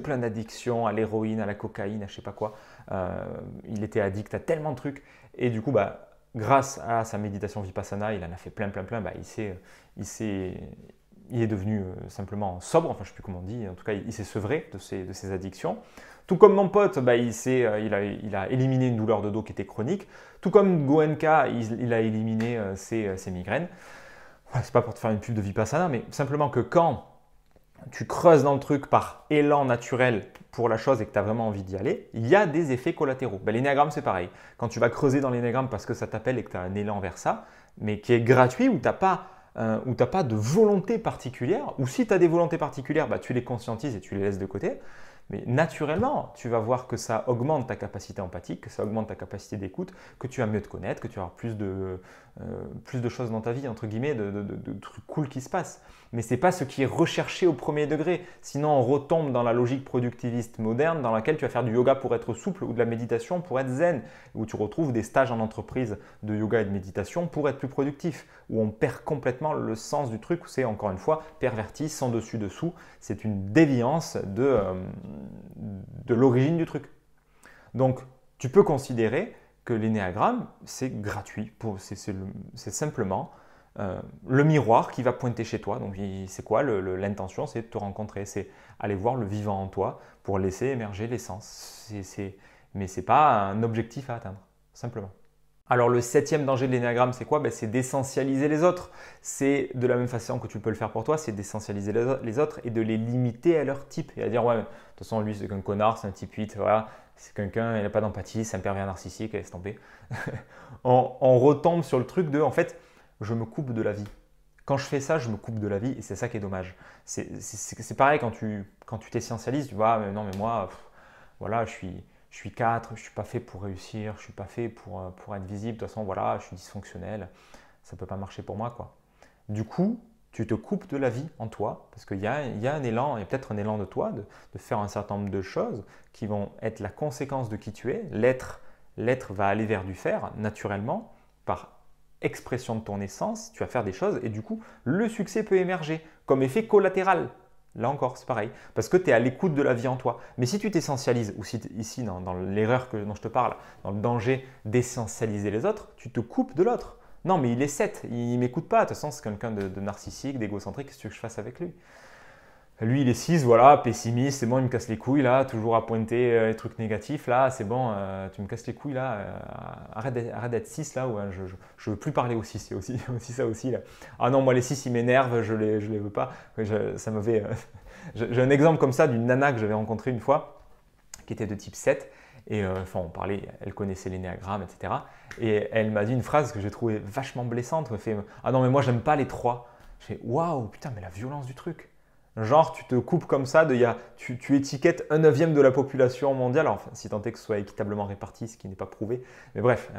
plein d'addictions, à l'héroïne, à la cocaïne, à je sais pas quoi. Il était addict à tellement de trucs. Et du coup, bah, grâce à sa méditation Vipassana, il en a fait plein. Bah, il est devenu simplement sobre, enfin je ne sais plus comment on dit, en tout cas il s'est sevré de ses addictions. Tout comme mon pote, bah, il a éliminé une douleur de dos qui était chronique. Tout comme Goenka, il a éliminé ses migraines. Ce n'est pas pour te faire une pub de Vipassana, mais simplement que quand tu creuses dans le truc par élan naturel pour la chose et que tu as vraiment envie d'y aller, il y a des effets collatéraux. Ben, l'énéagramme, c'est pareil. Quand tu vas creuser dans l'énéagramme parce que ça t'appelle et que tu as un élan vers ça, mais qui est gratuit, où tu n'as pas de volonté particulière, ou si tu as des volontés particulières, bah, tu les conscientises et tu les laisses de côté. Mais naturellement, tu vas voir que ça augmente ta capacité empathique, que ça augmente ta capacité d'écoute, que tu vas mieux te connaître, que tu vas avoir plus de choses dans ta vie, entre guillemets, de trucs cool qui se passent. Mais ce n'est pas ce qui est recherché au premier degré. Sinon, on retombe dans la logique productiviste moderne dans laquelle tu vas faire du yoga pour être souple ou de la méditation pour être zen, où tu retrouves des stages en entreprise de yoga et de méditation pour être plus productif, où on perd complètement le sens du truc, où c'est encore une fois perverti, sans dessus-dessous. C'est une déviance de l'origine du truc. Donc, tu peux considérer que l'énéagramme, c'est gratuit. C'est simplement le miroir qui va pointer chez toi. Donc, c'est quoi l'intention? C'est de te rencontrer, c'est aller voir le vivant en toi pour laisser émerger l'essence. Mais ce n'est pas un objectif à atteindre, simplement. Alors, le 7e danger de l'énéagramme, c'est quoi? C'est d'essentialiser les autres. C'est de la même façon que tu peux le faire pour toi, c'est d'essentialiser les autres et de les limiter à leur type. Et à dire, ouais, de toute façon, lui, c'est qu'un connard, c'est un type 8, voilà, c'est quelqu'un, il n'a pas d'empathie, c'est un pervers narcissique, laisse tomber. on retombe sur le truc de, en fait, je me coupe de la vie. Quand je fais ça, je me coupe de la vie et c'est ça qui est dommage. C'est pareil quand tu t'essentialises, tu vois, non, mais moi, voilà, je suis 4, je ne suis pas fait pour réussir, je ne suis pas fait pour être visible, de toute façon, voilà, je suis dysfonctionnel, ça ne peut pas marcher pour moi, quoi. Du coup, tu te coupes de la vie en toi, parce qu'il y a un élan, il y a peut-être un élan de toi de faire un certain nombre de choses qui vont être la conséquence de qui tu es. L'être va aller vers du faire, naturellement, par expression de ton essence, tu vas faire des choses et du coup, le succès peut émerger comme effet collatéral. Là encore, c'est pareil, parce que tu es à l'écoute de la vie en toi. Mais si tu t'essentialises, ou si ici, dans l'erreur dont je te parle, dans le danger d'essentialiser les autres, tu te coupes de l'autre. Non, mais il est 7, il ne m'écoute pas. De toute façon, c'est quelqu'un de narcissique, d'égocentrique, qu'est-ce que tu veux que je fasse avec lui? Lui, il est 6, voilà, pessimiste, c'est bon, il me casse les couilles, là, toujours à pointer les trucs négatifs, là, c'est bon, tu me casses les couilles, là, arrête d'être 6, là, ouais, je veux plus parler aux 6, c'est aussi ça aussi, là. Ah non, moi, les 6, ils m'énervent, je les veux pas. Ça m'avait... J'ai un exemple comme ça d'une nana que j'avais rencontrée une fois, qui était de type 7, et enfin, on parlait, elle connaissait l'énéagramme, etc. Et elle m'a dit une phrase que j'ai trouvée vachement blessante, elle me fait « Ah non, mais moi, j'aime pas les 3 ». Je fais « Waouh, putain, mais la violence du truc ». Genre, tu te coupes comme ça, tu étiquettes 1/9 de la population mondiale, enfin, si tant est que ce soit équitablement réparti, ce qui n'est pas prouvé. Mais bref,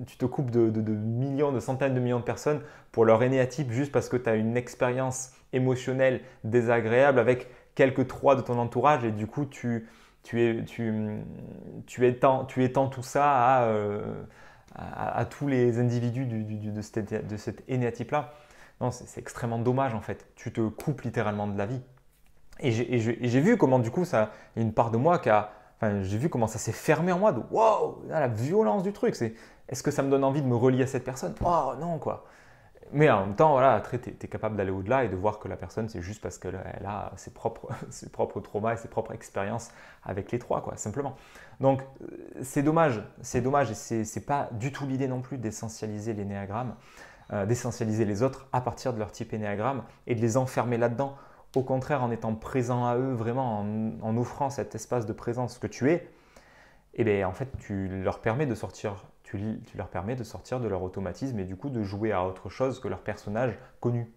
tu te coupes de millions, de centaines de millions de personnes pour leur énéatype juste parce que tu as une expérience émotionnelle désagréable avec quelques 3 de ton entourage et du coup, tu étends tout ça à tous les individus de cet énéatype-là. Non, c'est extrêmement dommage en fait. Tu te coupes littéralement de la vie. Et j'ai vu comment du coup, il y a une part de moi j'ai vu comment ça s'est fermé en moi de wow, la violence du truc. Est-ce que ça me donne envie de me relier à cette personne? Oh non quoi. Mais en même temps, voilà, tu es capable d'aller au-delà et de voir que la personne, c'est juste parce qu'elle a ses propres traumas et ses propres expériences avec les 3, quoi, simplement. Donc, c'est dommage et c'est pas du tout l'idée non plus d'essentialiser l'énéagramme. D'essentialiser les autres à partir de leur type énéagramme et de les enfermer là-dedans. Au contraire, en étant présent à eux, vraiment en offrant cet espace de présence que tu es, et bien en fait, tu leur permets de sortir de leur automatisme et du coup de jouer à autre chose que leur personnage connu.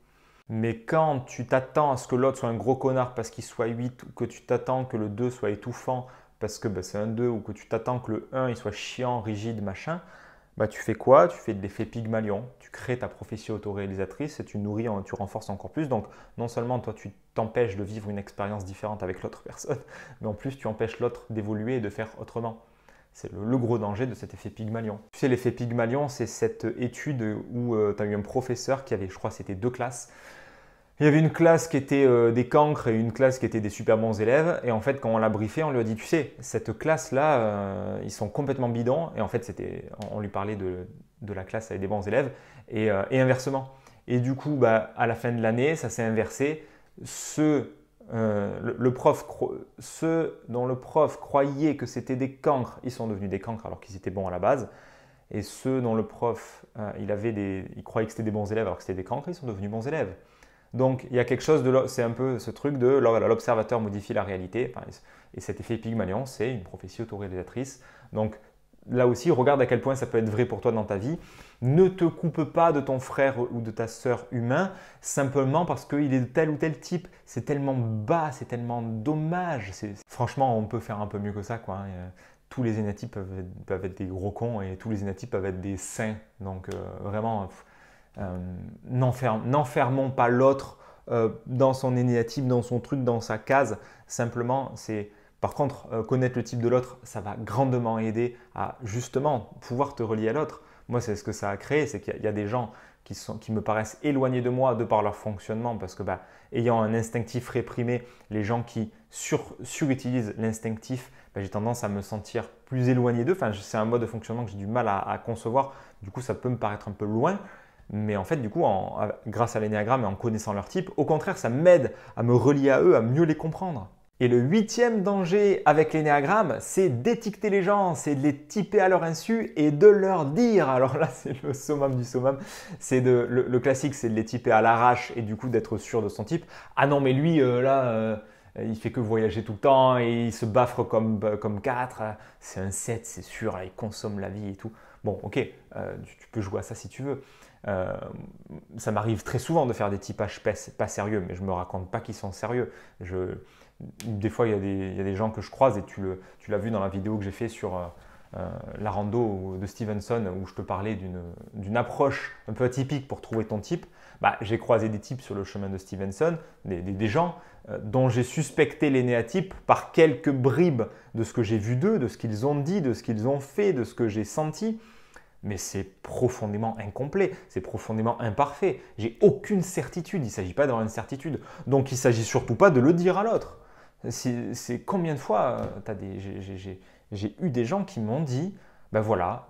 Mais quand tu t'attends à ce que l'autre soit un gros connard parce qu'il soit 8 ou que tu t'attends que le 2 soit étouffant parce que c'est un 2 ou que tu t'attends que le 1 il soit chiant, rigide, machin, tu fais quoi? Tu fais de l'effet Pygmalion, tu crées ta prophétie autoréalisatrice et tu nourris, tu renforces encore plus. Donc non seulement toi tu t'empêches de vivre une expérience différente avec l'autre personne, mais en plus tu empêches l'autre d'évoluer et de faire autrement. C'est le gros danger de cet effet Pygmalion. Tu sais, l'effet Pygmalion, c'est cette étude où tu as eu un professeur qui avait, je crois c'était 2 classes. Il y avait une classe qui était des cancres et une classe qui était des super bons élèves. Et en fait, quand on l'a briefé, on lui a dit, tu sais, cette classe-là, ils sont complètement bidons. Et en fait, on lui parlait de la classe avec des bons élèves et inversement. Et du coup, à la fin de l'année, ça s'est inversé. Ceux dont le prof croyait que c'était des cancres, ils sont devenus des cancres alors qu'ils étaient bons à la base. Et ceux dont le prof, il croyait que c'était des bons élèves alors que c'était des cancres, ils sont devenus bons élèves. Donc, il y a quelque chose c'est un peu ce truc de l'observateur modifie la réalité. Et cet effet Pygmalion, c'est une prophétie autoréalisatrice. Donc, là aussi, regarde à quel point ça peut être vrai pour toi dans ta vie. Ne te coupe pas de ton frère ou de ta sœur humain simplement parce qu'il est de tel ou tel type. C'est tellement bas, c'est tellement dommage. Franchement, on peut faire un peu mieux que ça, quoi. Tous les énéatypes peuvent être des gros cons et tous les énéatypes peuvent être des saints. Donc, vraiment... n'enfermons pas l'autre dans son énéatype, dans son truc, dans sa case. Simplement, par contre, connaître le type de l'autre, ça va grandement aider à justement pouvoir te relier à l'autre. Moi, c'est ce que ça a créé, c'est qu'il y a des gens qui me paraissent éloignés de moi de par leur fonctionnement parce que ayant un instinctif réprimé, les gens qui surutilisent l'instinctif, j'ai tendance à me sentir plus éloigné d'eux. Enfin, c'est un mode de fonctionnement que j'ai du mal à concevoir. Du coup, ça peut me paraître un peu loin. Mais en fait, du coup, grâce à l'énéagramme et en connaissant leur type, au contraire, ça m'aide à me relier à eux, à mieux les comprendre. Et le 8e danger avec l'énéagramme, c'est d'étiqueter les gens, c'est de les typer à leur insu et de leur dire. Alors là, c'est le summum du summum. Le classique, c'est de les typer à l'arrache et du coup d'être sûr de son type. Ah non, mais lui, il fait que voyager tout le temps et il se baffre comme 4. C'est un 7, c'est sûr, il consomme la vie et tout. Bon, ok, tu peux jouer à ça si tu veux. Ça m'arrive très souvent de faire des typages pas sérieux, mais je ne me raconte pas qu'ils sont sérieux. Des fois, il y a des gens que je croise et tu l'as vu dans la vidéo que j'ai fait sur la rando de Stevenson où je te parlais d'une approche un peu atypique pour trouver ton type. J'ai croisé des types sur le chemin de Stevenson, des gens dont j'ai suspecté l'énéatype par quelques bribes de ce que j'ai vu d'eux, de ce qu'ils ont dit, de ce qu'ils ont fait, de ce que j'ai senti. Mais c'est profondément incomplet, c'est profondément imparfait. J'ai aucune certitude, il ne s'agit pas d'avoir une certitude. Donc il ne s'agit surtout pas de le dire à l'autre. C'est combien de fois j'ai eu des gens qui m'ont dit, ben voilà,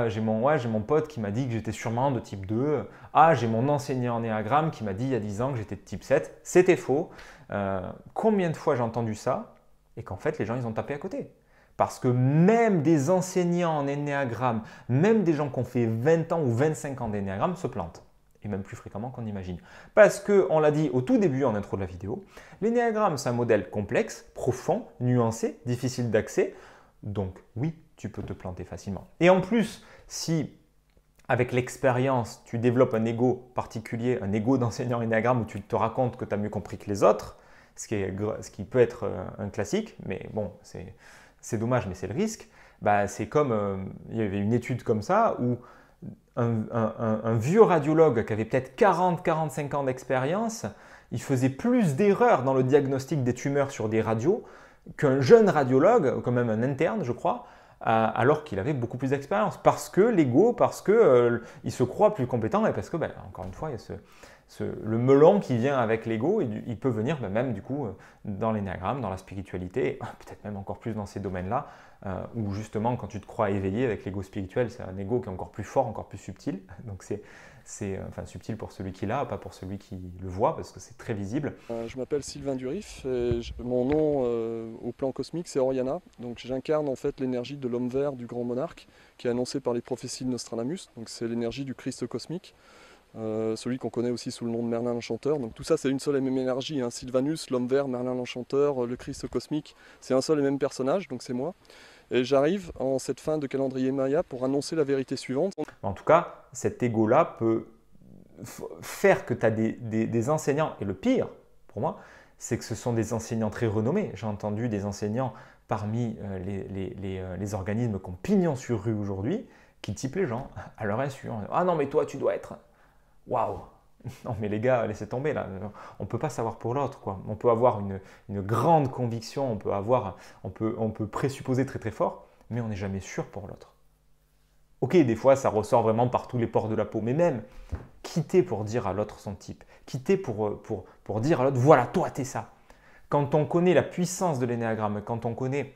j'ai mon pote qui m'a dit que j'étais sûrement de type 2. J'ai mon enseignant en néagramme qui m'a dit il y a 10 ans que j'étais de type 7. C'était faux. Combien de fois j'ai entendu ça et qu'en fait les gens ils ont tapé à côté. Parce que même des enseignants en énéagramme, même des gens qui ont fait 20 ans ou 25 ans d'énéagramme se plantent. Et même plus fréquemment qu'on imagine. Parce qu'on l'a dit au tout début en intro de la vidéo, l'énéagramme c'est un modèle complexe, profond, nuancé, difficile d'accès. Donc oui, tu peux te planter facilement. Et en plus, si avec l'expérience, tu développes un ego particulier, un ego d'enseignant énéagramme où tu te racontes que tu as mieux compris que les autres, ce qui peut être un classique, mais bon, c'est dommage, mais c'est le risque. C'est comme, il y avait une étude comme ça où un vieux radiologue qui avait peut-être 40-45 ans d'expérience, il faisait plus d'erreurs dans le diagnostic des tumeurs sur des radios qu'un jeune radiologue, quand même un interne, je crois, alors qu'il avait beaucoup plus d'expérience. Parce que l'ego, parce qu'il se croit plus compétent et parce que, encore une fois, il y a le melon qui vient avec l'ego, il peut venir même du coup dans l'énéagramme, dans la spiritualité, peut-être même encore plus dans ces domaines-là, où justement quand tu te crois éveillé avec l'ego spirituel, c'est un ego qui est encore plus fort, encore plus subtil. Donc c'est subtil pour celui qui l'a, pas pour celui qui le voit, parce que c'est très visible. Je m'appelle Sylvain Durif, et mon nom au plan cosmique c'est Oriana. Donc j'incarne en fait l'énergie de l'homme vert du grand monarque, qui est annoncé par les prophéties de Nostradamus. Donc c'est l'énergie du Christ cosmique. Celui qu'on connaît aussi sous le nom de Merlin l'Enchanteur. Donc tout ça c'est une seule et même énergie, hein. Sylvanus, l'homme vert, Merlin l'Enchanteur, le Christ cosmique, c'est un seul et même personnage, donc c'est moi. Et j'arrive en cette fin de calendrier Maya pour annoncer la vérité suivante. En tout cas, cet ego-là peut faire que tu as des enseignants, et le pire pour moi, c'est que ce sont des enseignants très renommés. J'ai entendu des enseignants parmi les organismes qui ont pignon sur rue aujourd'hui, qui typent les gens à leur insu. Ah non mais toi tu dois être... Waouh! Non mais les gars, laissez tomber là. On ne peut pas savoir pour l'autre, quoi. On peut avoir une grande conviction, on peut présupposer très très fort, mais on n'est jamais sûr pour l'autre. Ok, des fois ça ressort vraiment par tous les pores de la peau, mais même quitter pour dire à l'autre son type, quitter pour dire à l'autre, voilà, toi t'es ça. Quand on connaît la puissance de l'énéagramme, quand on connaît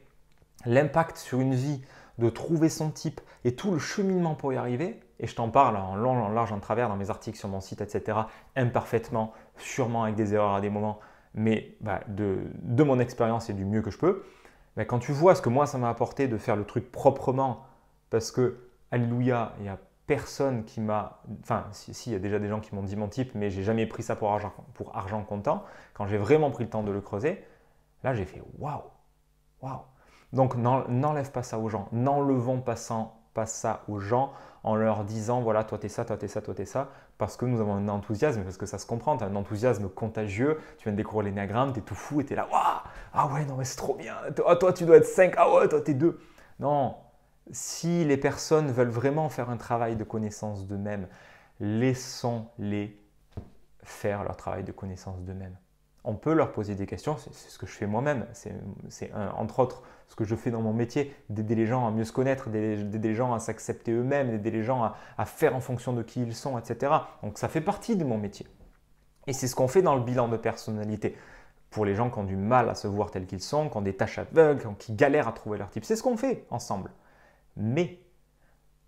l'impact sur une vie de trouver son type et tout le cheminement pour y arriver, et je t'en parle en long, en large, en travers dans mes articles sur mon site, etc., imparfaitement, sûrement avec des erreurs à des moments, mais de mon expérience et du mieux que je peux, quand tu vois ce que moi ça m'a apporté de faire le truc proprement, parce que, alléluia, il n'y a personne qui m'a... Enfin, si, il y a déjà des gens qui m'ont dit mon type, mais j'ai jamais pris ça pour argent comptant. Quand j'ai vraiment pris le temps de le creuser, là j'ai fait waouh, waouh. Donc n'enlève pas ça aux gens, n'enlevons pas ça aux gens en leur disant voilà toi t'es ça, toi t'es ça, toi t'es ça, parce que nous avons un enthousiasme, parce que ça se comprend, tu as un enthousiasme contagieux, tu viens de découvrir l'énéagramme, tu es tout fou et tu es là waouh, ah ouais non mais c'est trop bien, toi tu dois être 5, ah ouais toi t'es 2. Non, si les personnes veulent vraiment faire un travail de connaissance d'eux-mêmes, laissons-les faire leur travail de connaissance d'eux-mêmes. On peut leur poser des questions, c'est ce que je fais moi-même, c'est entre autres ce que je fais dans mon métier, d'aider les gens à mieux se connaître, d'aider les gens à s'accepter eux-mêmes, d'aider les gens à faire en fonction de qui ils sont, etc. Donc ça fait partie de mon métier. Et c'est ce qu'on fait dans le bilan de personnalité. Pour les gens qui ont du mal à se voir tels qu'ils sont, qui ont des tâches aveugles, qui galèrent à trouver leur type, c'est ce qu'on fait ensemble. Mais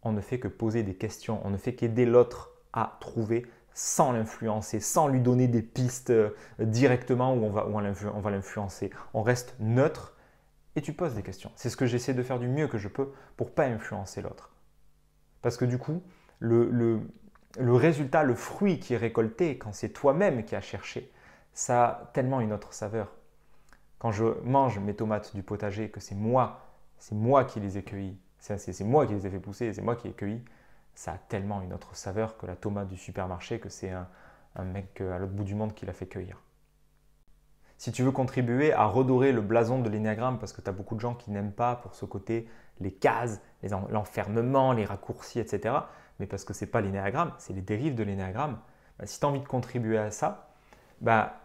on ne fait que poser des questions, on ne fait qu'aider l'autre à trouver sans l'influencer, sans lui donner des pistes directement où on va l'influencer. On reste neutre et tu poses des questions. C'est ce que j'essaie de faire du mieux que je peux pour ne pas influencer l'autre. Parce que du coup, le résultat, le fruit qui est récolté, quand c'est toi-même qui as cherché, ça a tellement une autre saveur. Quand je mange mes tomates du potager, que c'est moi qui les ai cueillies, c'est moi qui les ai fait pousser, c'est moi qui les ai cueillies, ça a tellement une autre saveur que la tomate du supermarché, que c'est un mec à l'autre bout du monde qui l'a fait cueillir. Si tu veux contribuer à redorer le blason de l'énéagramme, parce que tu as beaucoup de gens qui n'aiment pas pour ce côté les cases, l'enfermement, les raccourcis, etc., mais parce que ce n'est pas l'énéagramme, c'est les dérives de l'énéagramme, Si tu as envie de contribuer à ça, bah,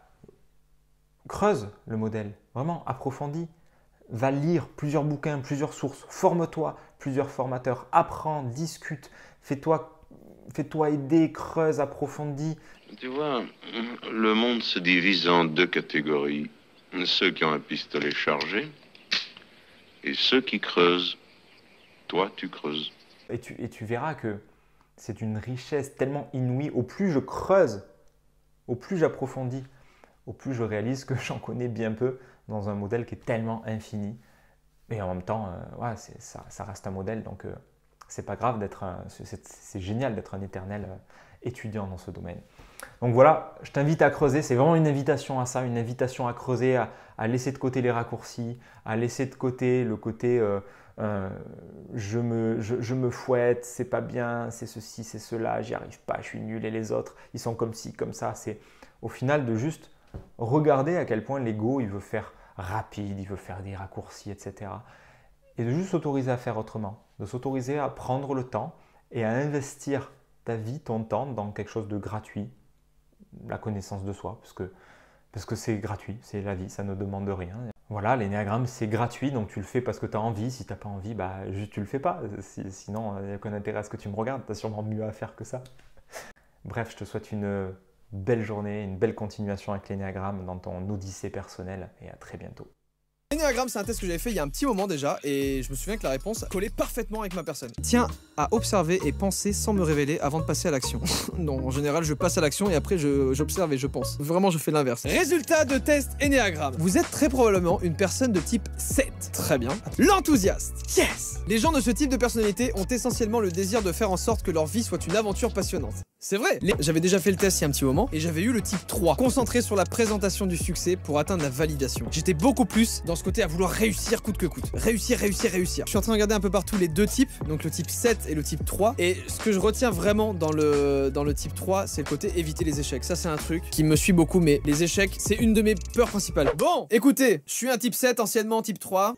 creuse le modèle, vraiment approfondis. Va lire plusieurs bouquins, plusieurs sources, forme-toi, plusieurs formateurs, apprends, discute, fais-toi aider, creuse, approfondis. Tu vois, le monde se divise en deux catégories. Ceux qui ont un pistolet chargé et ceux qui creusent. Toi, tu creuses. Et tu verras que c'est une richesse tellement inouïe. Au plus je creuse, au plus j'approfondis, au plus je réalise que j'en connais bien peu dans un modèle qui est tellement infini. Et en même temps, ouais, ça reste un modèle, donc c'est pas grave c'est génial d'être un éternel étudiant dans ce domaine. Donc voilà, je t'invite à creuser, c'est vraiment une invitation à ça, une invitation à creuser, à laisser de côté les raccourcis, à laisser de côté le côté je me fouette, c'est pas bien, c'est ceci, c'est cela, j'y arrive pas, je suis nul et les autres, ils sont comme ci, comme ça. C'est au final de juste regarder à quel point l'ego, il veut faire rapide, il veut faire des raccourcis, etc. Et de juste s'autoriser à faire autrement, de s'autoriser à prendre le temps et à investir ta vie, ton temps dans quelque chose de gratuit, la connaissance de soi, parce que c'est gratuit, c'est la vie, ça ne demande rien. Voilà, l'énéagramme c'est gratuit, donc tu le fais parce que tu as envie. Si tu n'as pas envie, bah, juste tu le fais pas. Sinon, il n'y a aucun intérêt à ce que tu me regardes, tu as sûrement mieux à faire que ça. Bref, je te souhaite une belle journée, une belle continuation avec l'énéagramme dans ton odyssée personnelle et à très bientôt. L'énéagramme, c'est un test que j'avais fait il y a un petit moment déjà et je me souviens que la réponse collait parfaitement avec ma personne. Tiens à observer et penser sans me révéler avant de passer à l'action. Non, en général, je passe à l'action et après j'observe et je pense. Vraiment, je fais l'inverse. Résultat de test Énéagramme. Vous êtes très probablement une personne de type 7. Très bien. L'enthousiaste. Yes. Les gens de ce type de personnalité ont essentiellement le désir de faire en sorte que leur vie soit une aventure passionnante. C'est vrai. J'avais déjà fait le test il y a un petit moment et j'avais eu le type 3, concentré sur la présentation du succès pour atteindre la validation. J'étais beaucoup plus dans ce côté à vouloir réussir coûte que coûte. Réussir. Je suis en train de regarder un peu partout les deux types, donc le type 7 et le type 3. Et ce que je retiens vraiment dans le type 3, c'est le côté éviter les échecs. Ça, c'est un truc qui me suit beaucoup, mais les échecs, c'est une de mes peurs principales. Bon, écoutez, je suis un type 7, anciennement type 3.